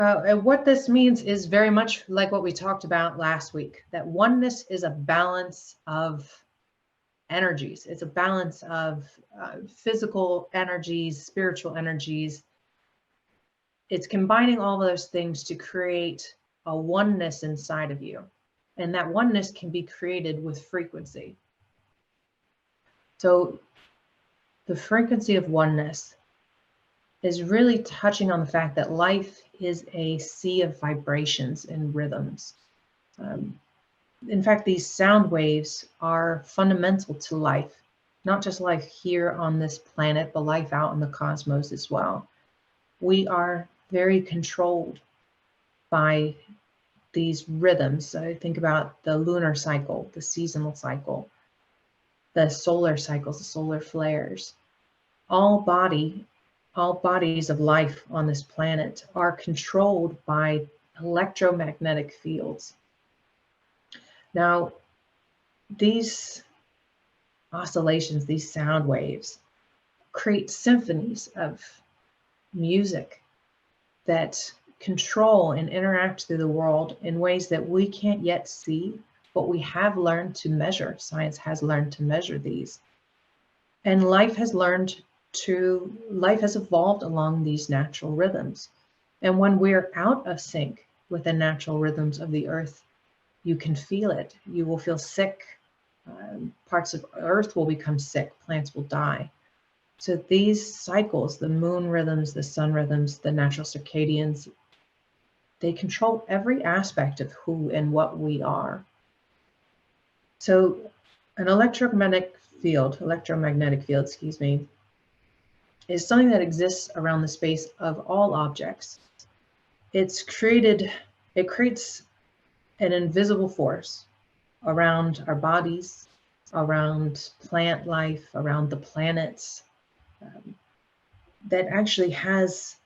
And what this means is very much like what we talked about last week, that oneness is a balance of energies. It's a balance of physical energies, spiritual energies. It's combining all those things to create a oneness inside of you. And that oneness can be created with frequency. So the frequency of oneness is really touching on the fact that life is a sea of vibrations and rhythms. In fact, these sound waves are fundamental to life, not just life here on this planet, but life out in the cosmos as well. We are very controlled by these rhythms. I think about the lunar cycle, the seasonal cycle, the solar cycles, the solar flares. All bodies of life on this planet are controlled by electromagnetic fields. Now, these oscillations, these sound waves, create symphonies of music that control and interact through the world in ways that we can't yet see, but we have learned to measure. Science has learned to measure these. And life has evolved along these natural rhythms. And when we're out of sync with the natural rhythms of the earth, you can feel it. You will feel sick. Parts of earth will become sick. Plants will die. So these cycles, the moon rhythms, the sun rhythms, the natural circadians, they control every aspect of who and what we are. So an electromagnetic field, is something that exists around the space of all objects. It creates an invisible force around our bodies, around plant life, around the planets, that actually has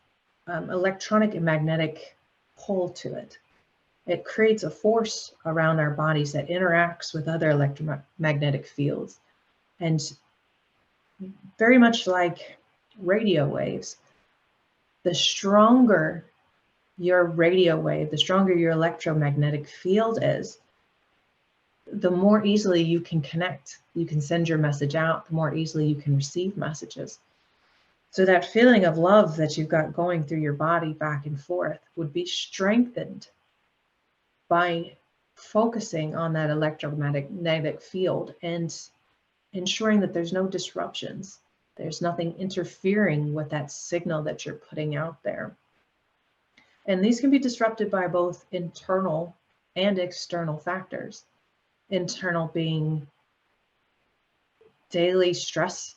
electronic and magnetic pull to it. It creates a force around our bodies that interacts with other electromagnetic fields. And very much like radio waves, the stronger your radio wave, the stronger your electromagnetic field is, the more easily you can connect. You can send your message out, the more easily you can receive messages. So that feeling of love that you've got going through your body back and forth would be strengthened by focusing on that electromagnetic field and ensuring that there's no disruptions. There's nothing interfering with that signal that you're putting out there. And these can be disrupted by both internal and external factors. Internal being daily stress,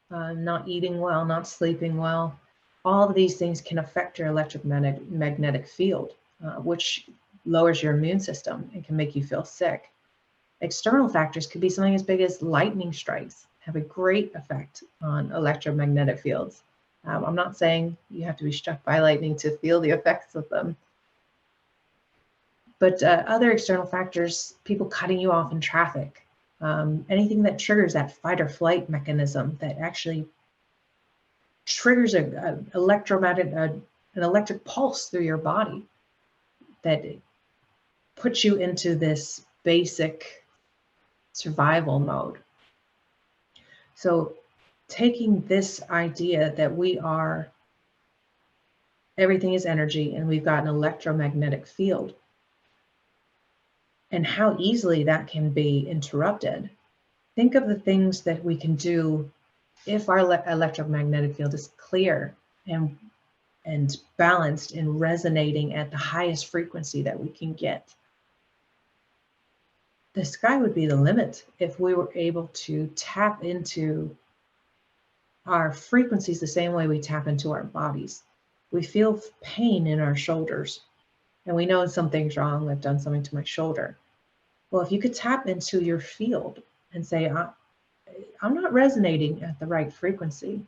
not eating well, not sleeping well. All of these things can affect your electromagnetic field, which lowers your immune system and can make you feel sick. External factors could be something as big as lightning strikes, have a great effect on electromagnetic fields. I'm not saying you have to be struck by lightning to feel the effects of them. But other external factors, people cutting you off in traffic, anything that triggers that fight or flight mechanism that actually triggers an electric pulse through your body that puts you into this basic survival mode. So taking this idea that everything is energy and we've got an electromagnetic field, and how easily that can be interrupted. Think of the things that we can do if our electromagnetic field is clear and balanced and resonating at the highest frequency that we can get. The sky would be the limit if we were able to tap into our frequencies the same way we tap into our bodies. We feel pain in our shoulders and we know something's wrong. I've done something to my shoulder. Well, if you could tap into your field and say, I'm not resonating at the right frequency.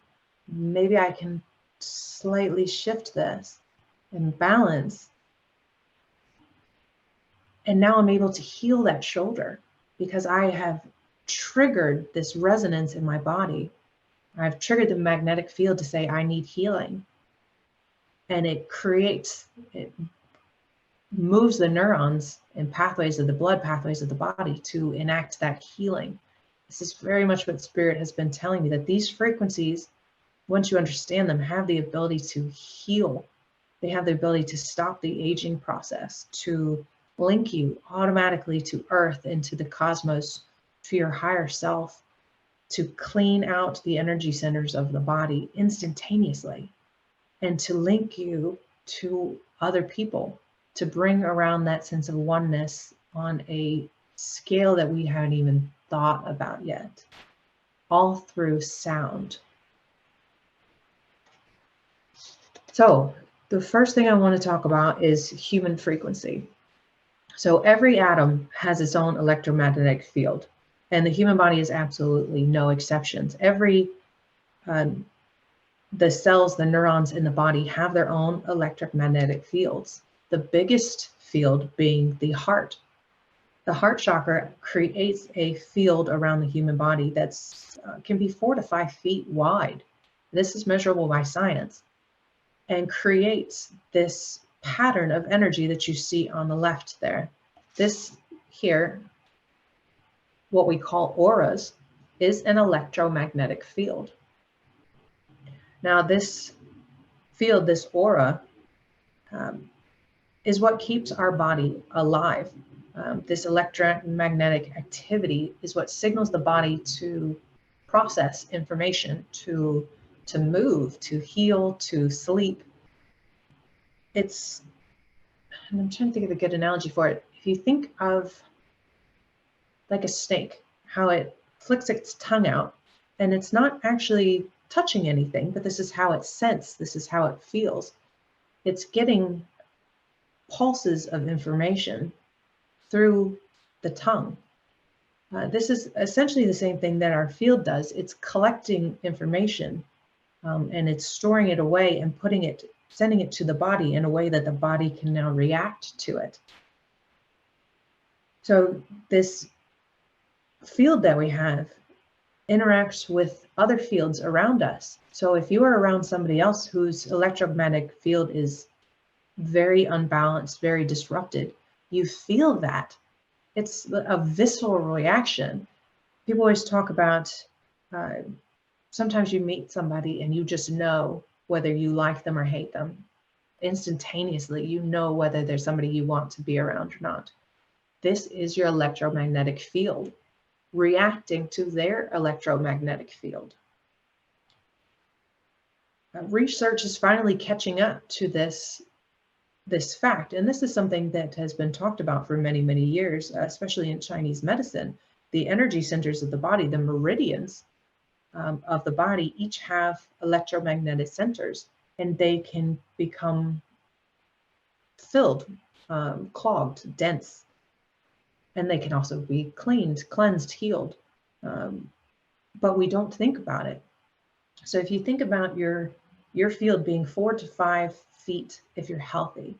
Maybe I can slightly shift this and balance. And now I'm able to heal that shoulder because I have triggered this resonance in my body. I've triggered the magnetic field to say, I need healing. and it moves the neurons and pathways of the blood pathways of the body to enact that healing. This is very much what Spirit has been telling me, that these frequencies, once you understand them, have the ability to heal. They have the ability to stop the aging process, to link you automatically to Earth and to the cosmos, to your higher self, to clean out the energy centers of the body instantaneously, and to link you to other people, to bring around that sense of oneness on a scale that we haven't even thought about yet, all through sound. So the first thing I want to talk about is human frequency. So every atom has its own electromagnetic field, and the human body is absolutely no exceptions. The cells, the neurons in the body have their own electromagnetic fields. The biggest field being the heart. The heart chakra creates a field around the human body that's can be 4 to 5 feet wide. This is measurable by science, and creates this pattern of energy that you see on the left there. This here, what we call auras, is an electromagnetic field. Now this field, this aura, is what keeps our body alive. This electromagnetic activity is what signals the body to process information, to move, to heal, to sleep. I'm trying to think of a good analogy for it. If you think of like a snake, how it flicks its tongue out, and it's not actually touching anything, but this is how it senses, this is how it feels. It's getting pulses of information through the tongue. This is essentially the same thing that our field does. It's collecting information, and it's storing it away and sending it to the body in a way that the body can now react to it. So this field that we have interacts with other fields around us. So if you are around somebody else whose electromagnetic field is very unbalanced, very disrupted, you feel that. It's a visceral reaction. People always talk about, sometimes you meet somebody and you just know whether you like them or hate them. Instantaneously, you know whether there's somebody you want to be around or not. This is your electromagnetic field reacting to their electromagnetic field. Research is finally catching up to this fact, and this is something that has been talked about for many, many years, especially in Chinese medicine. The energy centers of the body, the meridians of the body, each have electromagnetic centers, and they can become filled, clogged, dense, and they can also be cleansed, healed, but we don't think about it. So if you think about your field being 4 to 5 feet if you're healthy,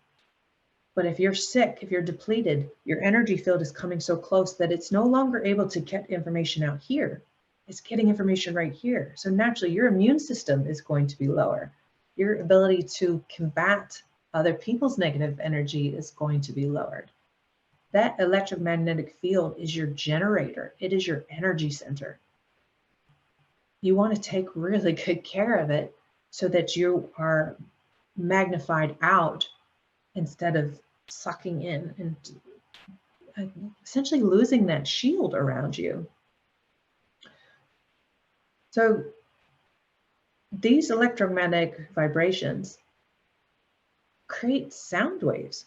but if you're sick, if you're depleted, your energy field is coming so close that it's no longer able to get information out here. It's getting information right here. So naturally, your immune system is going to be lower. Your ability to combat other people's negative energy is going to be lowered. That electromagnetic field is your generator. It is your energy center. You want to take really good care of it so that you are magnified out instead of sucking in and essentially losing that shield around you. So these electromagnetic vibrations create sound waves.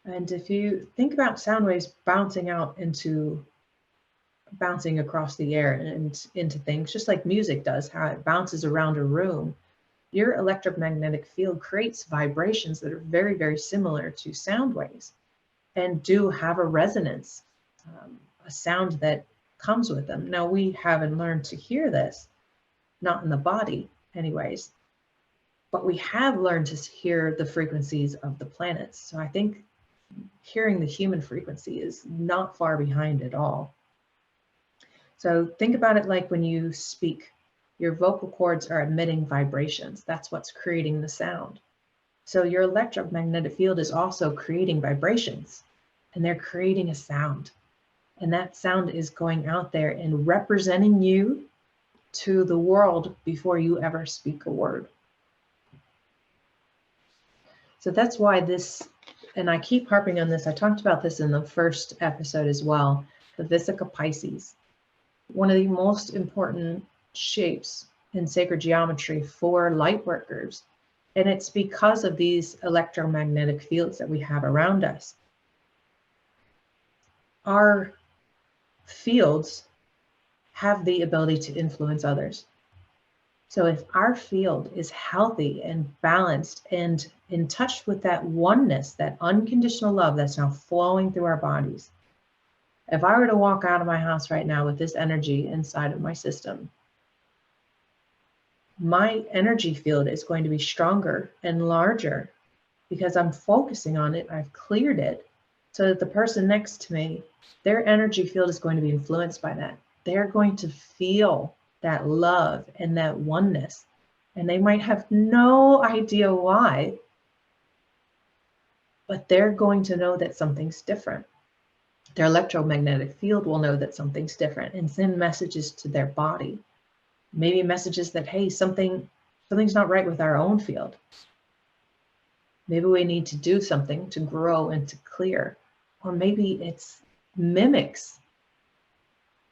And if you think about sound waves bouncing across the air and into things, just like music does, how it bounces around a room, your electromagnetic field creates vibrations that are very, very similar to sound waves and do have a resonance, a sound that comes with them. Now, we haven't learned to hear this, not in the body anyways, but we have learned to hear the frequencies of the planets. So I think hearing the human frequency is not far behind at all. So think about it like when you speak, your vocal cords are emitting vibrations. That's what's creating the sound. So your electromagnetic field is also creating vibrations, and they're creating a sound. And that sound is going out there and representing you to the world before you ever speak a word. So that's why this, and I keep harping on this, I talked about this in the first episode as well, the Vesica Pisces, one of the most important shapes in sacred geometry for light workers. And it's because of these electromagnetic fields that we have around us. Our fields have the ability to influence others. So if our field is healthy and balanced and in touch with that oneness, that unconditional love that's now flowing through our bodies, if I were to walk out of my house right now with this energy inside of my system, my energy field is going to be stronger and larger because I'm focusing on it. I've cleared it so that the person next to me, their energy field is going to be influenced by that. They're going to feel that love and that oneness, and they might have no idea why, but they're going to know that something's different. Their electromagnetic field will know that something's different and send messages to their body. Maybe messages that, hey, something's not right with our own field. Maybe we need to do something to grow and to clear. Or maybe it's mimics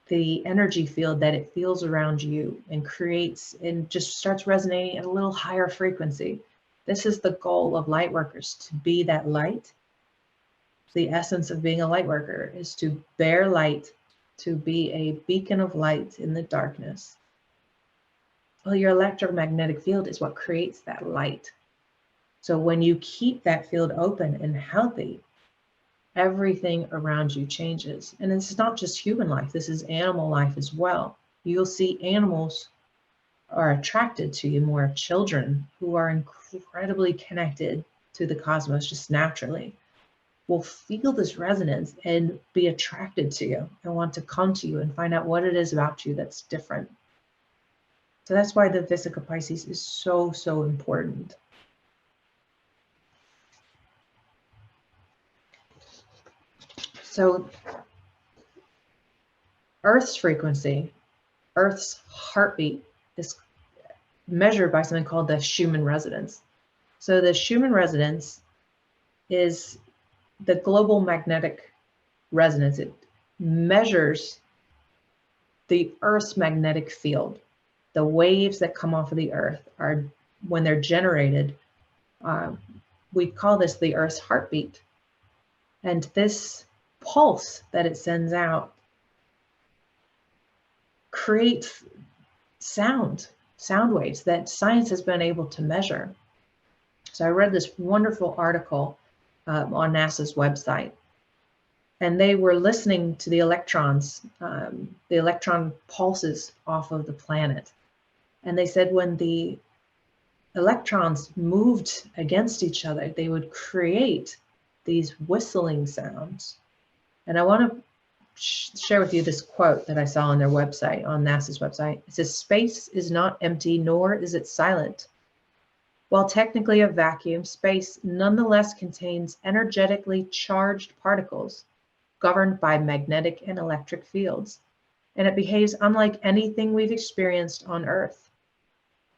the energy field that it feels around you and creates and just starts resonating at a little higher frequency. This is the goal of light workers, to be that light. The essence of being a light worker is to bear light, to be a beacon of light in the darkness. Well, your electromagnetic field is what creates that light. So when you keep that field open and healthy, everything around you changes. And this is not just human life, this is animal life as well. You'll see animals are attracted to you more. Children who are incredibly connected to the cosmos just naturally will feel this resonance and be attracted to you and want to come to you and find out what it is about you that's different. So that's why the Vesica Pisces is so, so important. So Earth's frequency, Earth's heartbeat is measured by something called the Schumann resonance. So the Schumann resonance is the global magnetic resonance. It measures the Earth's magnetic field. The waves that come off of the Earth are, when they're generated, we call this the Earth's heartbeat. And this pulse that it sends out creates sound waves that science has been able to measure. So I read this wonderful article on NASA's website, and they were listening to the electrons, the electron pulses off of the planet. And they said when the electrons moved against each other, they would create these whistling sounds. And I want to share with you this quote that I saw on their website, on NASA's website. It says, "Space is not empty, nor is it silent. While technically a vacuum, space nonetheless contains energetically charged particles governed by magnetic and electric fields, and it behaves unlike anything we've experienced on Earth.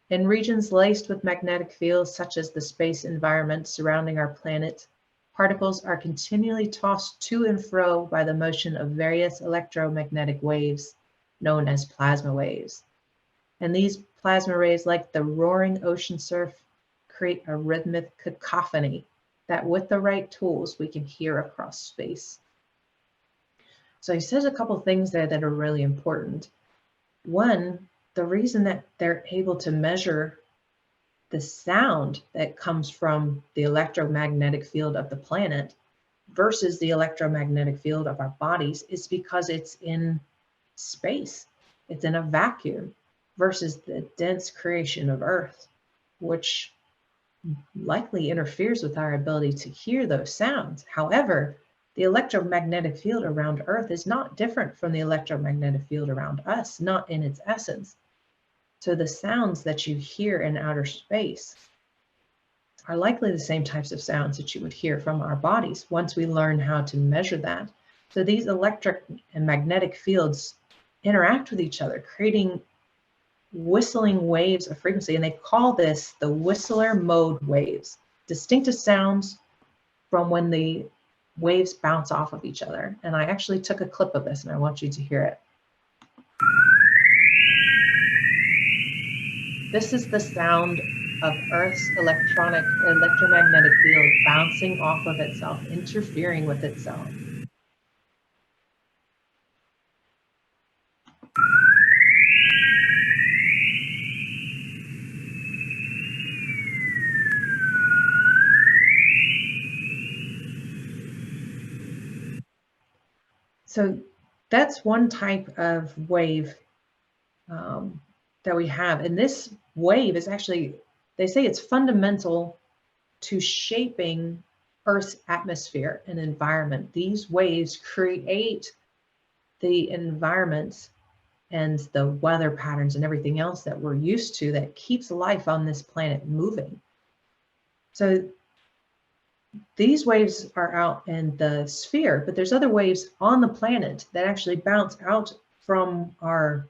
In regions laced with magnetic fields, such as the space environment surrounding our planet, particles are continually tossed to and fro by the motion of various electromagnetic waves, known as plasma waves. And these plasma waves, like the roaring ocean surf, create a rhythmic cacophony that with the right tools, we can hear across space." So he says a couple things there that are really important. One, the reason that they're able to measure the sound that comes from the electromagnetic field of the planet versus the electromagnetic field of our bodies is because it's in space. It's in a vacuum versus the dense creation of Earth, which likely interferes with our ability to hear those sounds. However, the electromagnetic field around Earth is not different from the electromagnetic field around us, not in its essence. So the sounds that you hear in outer space are likely the same types of sounds that you would hear from our bodies once we learn how to measure that. So these electric and magnetic fields interact with each other, creating whistling waves of frequency, and they call this the whistler mode waves, distinctive sounds from when the waves bounce off of each other. And I actually took a clip of this and I want you to hear it. This is the sound of Earth's electromagnetic field bouncing off of itself, interfering with itself. So that's one type of wave that we have. And this wave is actually, they say it's fundamental to shaping Earth's atmosphere and environment. These waves create the environments and the weather patterns and everything else that we're used to that keeps life on this planet moving. So these waves are out in the sphere, but there's other waves on the planet that actually bounce out from our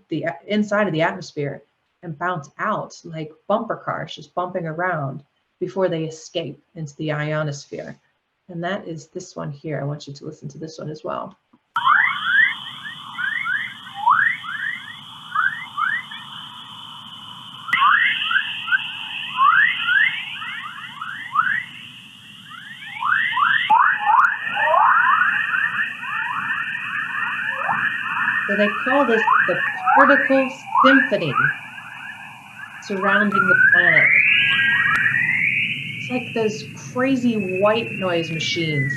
the inside of the atmosphere and bounce out like bumper cars just bumping around before they escape into the ionosphere. And that is this one here. I want you to listen to this one as well. So they call this the particle symphony surrounding the planet. It's like those crazy white noise machines.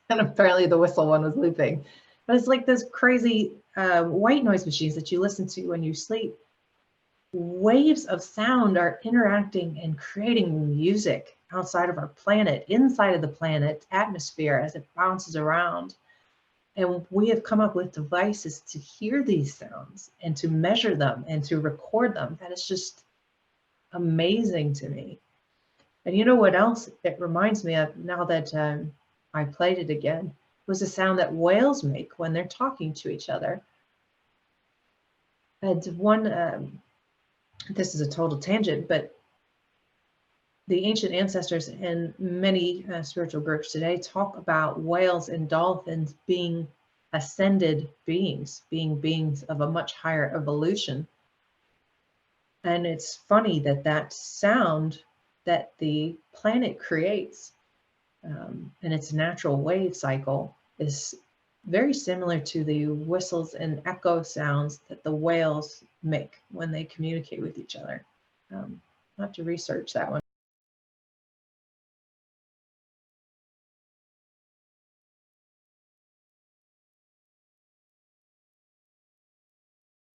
And apparently the whistle one was looping. But it's like those crazy white noise machines that you listen to when you sleep. Waves of sound are interacting and creating music outside of our planet, inside of the planet's atmosphere as it bounces around. And we have come up with devices to hear these sounds and to measure them and to record them. That is just amazing to me. And you know what else it reminds me of now that I played it again, was the sound that whales make when they're talking to each other. And one, this is a total tangent, but the ancient ancestors and many spiritual groups today talk about whales and dolphins being ascended beings, being beings of a much higher evolution. And it's funny that that sound that the planet creates in its natural wave cycle is very similar to the whistles and echo sounds that the whales make when they communicate with each other. I'll have to research that one.